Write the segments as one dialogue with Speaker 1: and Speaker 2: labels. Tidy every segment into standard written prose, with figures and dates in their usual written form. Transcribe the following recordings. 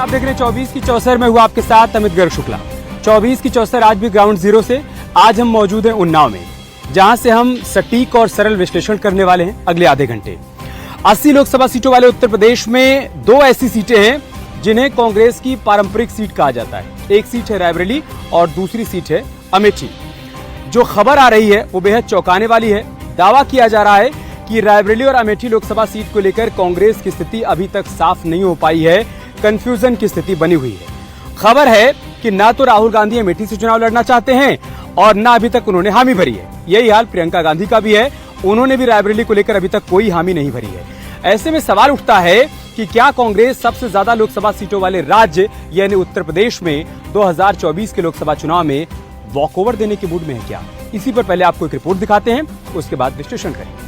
Speaker 1: आप देख रहे हैं 24 की चौसर में हुआ आपके साथ अमित गर्ग शुक्ला। 24 की चौसर आज भी ग्राउंड जीरो से। आज हम मौजूद हैं उन्नाव में, जहां से हम सटीक और सरल विश्लेषण करने वाले हैं अगले आधे घंटे। 80 लोकसभा सीटों वाले उत्तर प्रदेश में 2 ऐसी सीटें हैं जिन्हें कांग्रेस की पारंपरिक सीट कहा जाता है। एक सीट है रायबरेली और दूसरी सीट है अमेठी। जो खबर आ रही है वो बेहद चौंकाने वाली है। दावा किया जा रहा है कि रायबरेली और अमेठी लोकसभा सीट को लेकर कांग्रेस की स्थिति अभी तक साफ नहीं हो पाई है, कंफ्यूजन की स्थिति बनी हुई है। खबर है कि ना तो राहुल गांधी अमेठी से चुनाव लड़ना चाहते हैं और ना अभी तक उन्होंने हामी भरी है। यही हाल प्रियंका गांधी का भी है, उन्होंने भी रायबरेली को लेकर अभी तक कोई हामी नहीं भरी है। ऐसे में सवाल उठता है कि क्या कांग्रेस सबसे ज्यादा लोकसभा सीटों वाले राज्य यानी उत्तर प्रदेश में 2024 के लोकसभा चुनाव में वॉकओवर देने के मूड में है क्या? इसी पर पहले आपको एक रिपोर्ट दिखाते हैं, उसके बाद विश्लेषण करेंगे।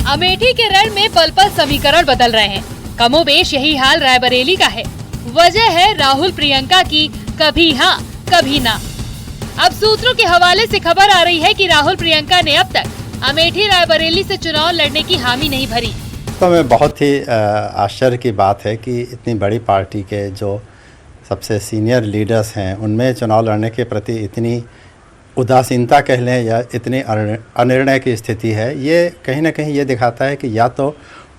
Speaker 2: अमेठी के रण में पल पल समीकरण बदल रहे हैं। कमोबेश यही हाल रायबरेली का है। वजह है राहुल प्रियंका की कभी हाँ कभी ना। अब सूत्रों के हवाले से खबर आ रही है कि राहुल प्रियंका ने अब तक अमेठी रायबरेली से चुनाव लड़ने की हामी नहीं भरी।
Speaker 3: तो में बहुत ही आश्चर्य की बात है कि इतनी बड़ी पार्टी के जो सबसे सीनियर लीडर्स हैं उनमें चुनाव लड़ने के प्रति इतनी उदासीनता कह लें या इतनी अनिर्णय की स्थिति है। ये कहीं ना कहीं ये दिखाता है कि या तो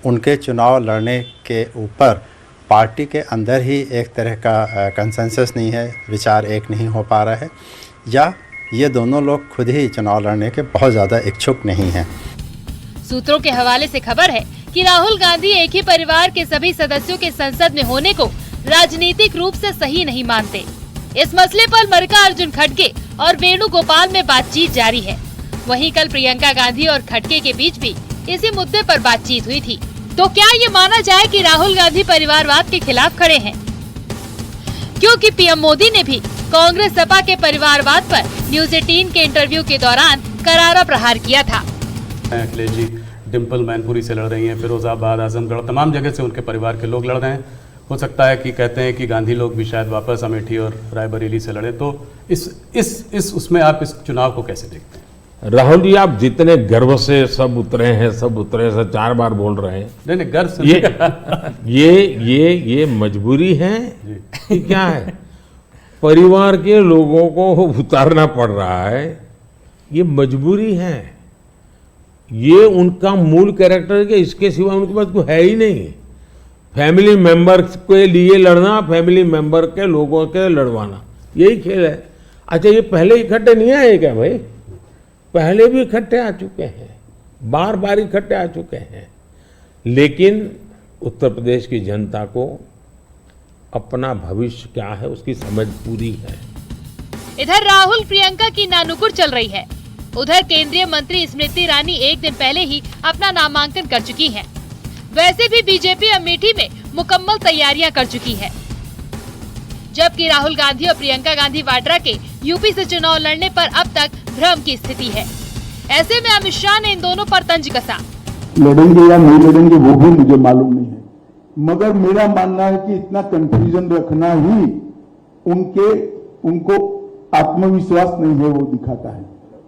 Speaker 3: उनके चुनाव लड़ने के ऊपर पार्टी के अंदर ही एक तरह का कंसेंसस नहीं है, विचार एक नहीं हो पा रहा है, या ये दोनों लोग खुद ही चुनाव लड़ने के बहुत ज़्यादा इच्छुक नहीं हैं।
Speaker 2: सूत्रों के हवाले से खबर है कि राहुल गांधी एक ही परिवार के सभी सदस्यों के संसद में होने को राजनीतिक रूप से सही नहीं मानते। इस मसले पर मल्लिकार्जुन खड़गे और वेणुगोपाल में बातचीत जारी है। वहीं कल प्रियंका गांधी और खड़गे के बीच भी इसी मुद्दे पर बातचीत हुई थी। तो क्या ये माना जाए कि राहुल गांधी परिवारवाद के खिलाफ खड़े हैं? क्योंकि पीएम मोदी ने भी कांग्रेस सपा के परिवारवाद पर न्यूज 18 के इंटरव्यू के दौरान करारा प्रहार किया था।
Speaker 4: अखिलेश जी डिम्पल मैनपुरी से लड़ रही हैं, फिरोजाबाद, आजमगढ़, तमाम जगह से उनके परिवार के लोग लड़ रहे हैं। हो सकता है कि कहते हैं कि गांधी लोग भी शायद वापस अमेठी और रायबरेली से लड़े। तो उसमें आप इस चुनाव को कैसे देखते हैं?
Speaker 5: राहुल जी, आप जितने गर्व से सब उतरे हैं 4 बार बोल रहे हैं।
Speaker 4: नहीं गर्व से
Speaker 5: ये मजबूरी है कि क्या है? परिवार के लोगों को उतारना पड़ रहा है, ये मजबूरी है। ये उनका मूल कैरेक्टर के इसके सिवा उनके पास कोई है ही नहीं। फैमिली मेंबर के लिए लड़ना, फैमिली मेंबर के लोगों के लड़वाना, यही खेल है। अच्छा, ये पहले इकट्ठे नहीं आए क्या भाई? पहले भी इकट्ठे आ चुके हैं, बार बार इकट्ठे आ चुके हैं। लेकिन उत्तर प्रदेश की जनता को अपना भविष्य क्या है उसकी समझ पूरी है।
Speaker 2: इधर राहुल प्रियंका की नानुकुर चल रही है। उधर केंद्रीय मंत्री स्मृति ईरानी एक दिन पहले ही अपना नामांकन कर चुकी हैं। वैसे भी बीजेपी अमेठी में मुकम्मल तैयारियां कर चुकी है, जबकि राहुल गांधी और प्रियंका गांधी वाड्रा के यूपी से चुनाव लड़ने पर अब तक भ्रम की स्थिति है। ऐसे में अमित शाह ने इन दोनों पर तंज कसा।
Speaker 6: लड़ेंगे या नहीं लड़ेंगे वो भी मुझे मालूम नहीं है, मगर मेरा मानना है कि इतना कंफ्यूजन रखना ही उनको आत्मविश्वास नहीं है वो दिखाता है।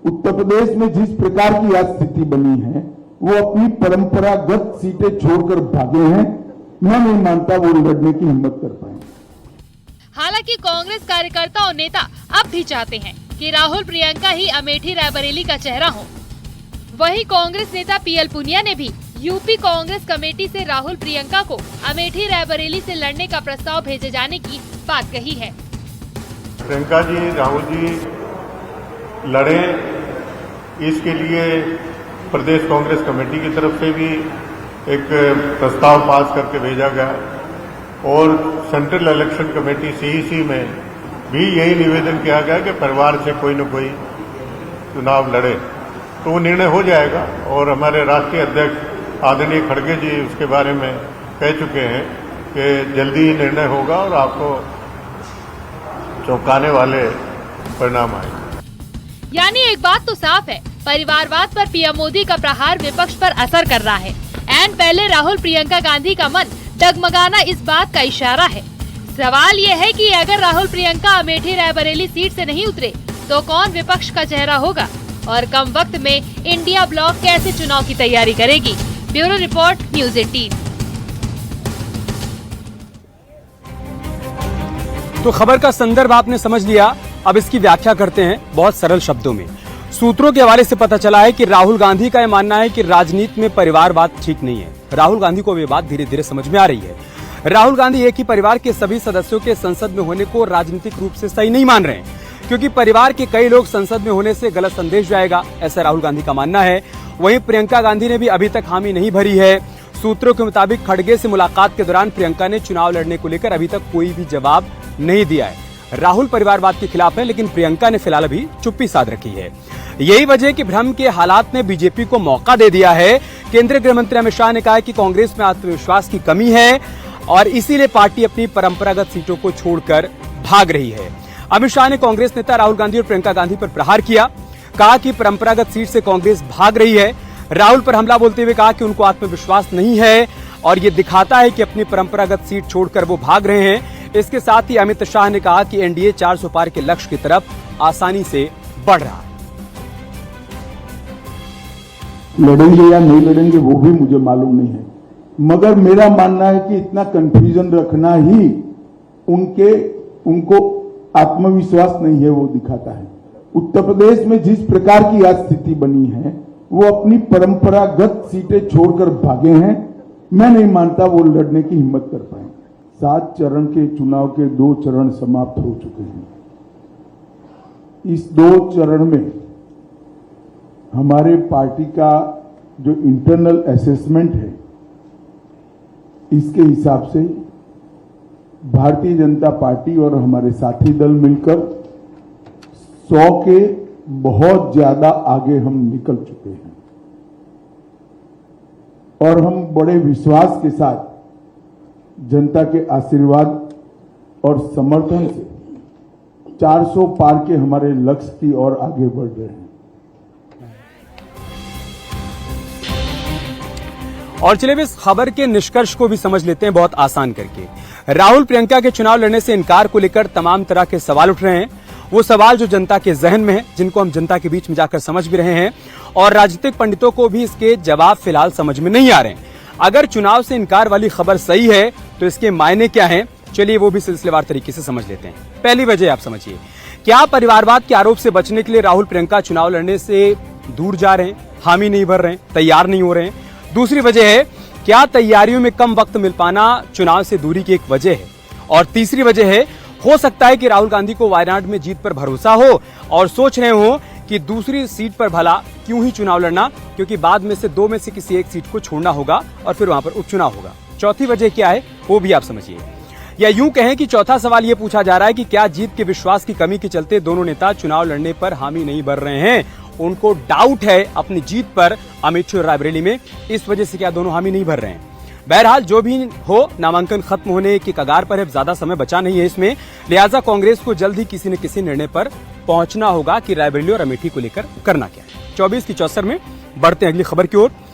Speaker 6: उत्तर प्रदेश में जिस प्रकार की आज स्थिति बनी है, वो अपनी परंपरागत सीटें छोड़कर भागे हैं। मैं नहीं मानता वो लड़ने की हिम्मत कर पाए।
Speaker 2: हालांकि कांग्रेस कार्यकर्ता और नेता अब भी चाहते हैं कि राहुल प्रियंका ही अमेठी रायबरेली का चेहरा हो। वहीं कांग्रेस नेता पीएल पुनिया ने भी यूपी कांग्रेस कमेटी से राहुल प्रियंका को अमेठी रायबरेली से लड़ने का प्रस्ताव भेजे जाने की बात कही है।
Speaker 7: प्रियंका जी, राहुल जी लड़े, इसके लिए प्रदेश कांग्रेस कमेटी की तरफ से भी एक प्रस्ताव पास करके भेजा गया और सेंट्रल इलेक्शन कमेटी सीईसी में भी यही निवेदन किया गया कि परिवार से कोई न कोई चुनाव लड़े, तो वो निर्णय हो जाएगा। और हमारे राष्ट्रीय अध्यक्ष आदरणीय खड़गे जी उसके बारे में कह चुके हैं कि जल्दी ही निर्णय होगा और आपको चौंकाने वाले परिणाम आएंगे।
Speaker 2: यानी एक बात तो साफ है, परिवारवाद पर पीएम मोदी का प्रहार विपक्ष पर असर कर रहा है। एंड पहले राहुल प्रियंका गांधी का मन डगमगाना इस बात का इशारा है। सवाल ये है कि अगर राहुल प्रियंका अमेठी रायबरेली सीट से नहीं उतरे तो कौन विपक्ष का चेहरा होगा और कम वक्त में इंडिया ब्लॉक कैसे चुनाव की तैयारी करेगी। Bureau report, news 18।
Speaker 1: तो खबर का संदर्भ आपने समझ लिया, अब इसकी व्याख्या करते हैं बहुत सरल शब्दों में। सूत्रों के हवाले से पता चला है कि राहुल गांधी का यह मानना है कि राजनीति में परिवारवाद ठीक नहीं है। राहुल गांधी को ये बात धीरे धीरे समझ में आ रही है। राहुल गांधी एक ही परिवार के सभी सदस्यों के संसद में होने को राजनीतिक रूप से सही नहीं मान रहे हैं, क्योंकि परिवार के कई लोग संसद में होने से गलत संदेश जाएगा, ऐसा राहुल गांधी का मानना है। वहीं प्रियंका गांधी ने भी अभी तक हामी नहीं भरी है। सूत्रों के मुताबिक खड़गे से मुलाकात के दौरान प्रियंका ने चुनाव लड़ने को लेकर अभी तक कोई भी जवाब नहीं दिया है। राहुल परिवारवाद के खिलाफ है, लेकिन प्रियंका ने फिलहाल अभी चुप्पी साध रखी है। यही वजह कि भ्रम के हालात ने बीजेपी को मौका दे दिया है। केंद्रीय गृह मंत्री अमित शाह ने कहा है कि कांग्रेस में आत्मविश्वास की कमी है और इसीलिए पार्टी अपनी परंपरागत सीटों को छोड़कर भाग रही है। अमित शाह ने कांग्रेस नेता राहुल गांधी और प्रियंका गांधी पर प्रहार किया, कहा कि परंपरागत सीट से कांग्रेस भाग रही है। राहुल पर हमला बोलते हुए कहा कि उनको आत्मविश्वास नहीं है और ये दिखाता है कि अपनी परंपरागत सीट छोड़कर वो भाग रहे हैं। इसके साथ ही अमित शाह ने कहा कि एनडीए 400 पार के लक्ष्य की तरफ आसानी से बढ़ रहा है।
Speaker 6: लड़ेंगे या नहीं लड़ेंगे वो भी मुझे मालूम नहीं है, मगर मेरा मानना है कि इतना कंफ्यूजन रखना ही उनको आत्मविश्वास नहीं है वो दिखाता है। उत्तर प्रदेश में जिस प्रकार की आज स्थिति बनी है, वो अपनी परंपरागत सीटें छोड़कर भागे हैं। मैं नहीं मानता वो लड़ने की हिम्मत कर पाए। 7 चरण के चुनाव के 2 चरण समाप्त हो चुके हैं। इस 2 चरण में हमारे पार्टी का जो इंटरनल असेसमेंट है, इसके हिसाब से भारतीय जनता पार्टी और हमारे साथी दल मिलकर 100 के बहुत ज्यादा आगे हम निकल चुके हैं और हम बड़े विश्वास के साथ जनता के आशीर्वाद और समर्थन से 400 पार के हमारे लक्ष्य की ओर आगे बढ़ रहे हैं।
Speaker 1: और चलिए इस खबर के निष्कर्ष को भी समझ लेते हैं बहुत आसान करके। राहुल प्रियंका के चुनाव लड़ने से इनकार को लेकर तमाम तरह के सवाल उठ रहे हैं। वो सवाल जो जनता के जहन में है, जिनको हम जनता के बीच में जाकर समझ भी रहे हैं और राजनीतिक पंडितों को भी इसके जवाब फिलहाल समझ में नहीं आ रहे हैं। अगर चुनाव से इनकार वाली खबर सही है तो इसके मायने क्या हैं, चलिए वो भी सिलसिलेवार तरीके से समझ लेते हैं। पहली वजह आप समझिए, क्या परिवारवाद के आरोप से बचने के लिए राहुल प्रियंका चुनाव लड़ने से दूर जा रहे हैं, हामी नहीं भर रहे हैं, तैयार नहीं हो रहे हैं? दूसरी वजह है, क्या तैयारियों में कम वक्त मिल पाना चुनाव से दूरी की एक वजह है? और तीसरी वजह है, हो सकता है कि राहुल गांधी को वायनाड में जीत पर भरोसा हो और सोच रहे हो कि दूसरी सीट पर भला क्यों ही चुनाव लड़ना, क्योंकि बाद में से 2 में से किसी एक सीट को छोड़ना होगा और फिर वहां पर उपचुनाव होगा। चौथी वजह क्या है वो भी आप समझिए। या यूं कहें कि चौथा सवाल यह पूछा जा रहा है कि क्या जीत के विश्वास की कमी के चलते दोनों नेता चुनाव लड़ने पर हामी नहीं भर रहे हैं? उनको डाउट है अपनी जीत पर अमेठी और रायबरेली में, इस वजह से क्या दोनों हामी नहीं भर रहे हैं? बहरहाल जो भी हो, नामांकन खत्म होने की कगार पर है, ज्यादा समय बचा नहीं है इसमें, लिहाजा कांग्रेस को जल्द ही किसी न किसी निर्णय पर पहुंचना होगा कि रायबरेली और अमेठी को लेकर करना क्या है। 24 की 74 में बढ़ते हैं अगली खबर की ओर।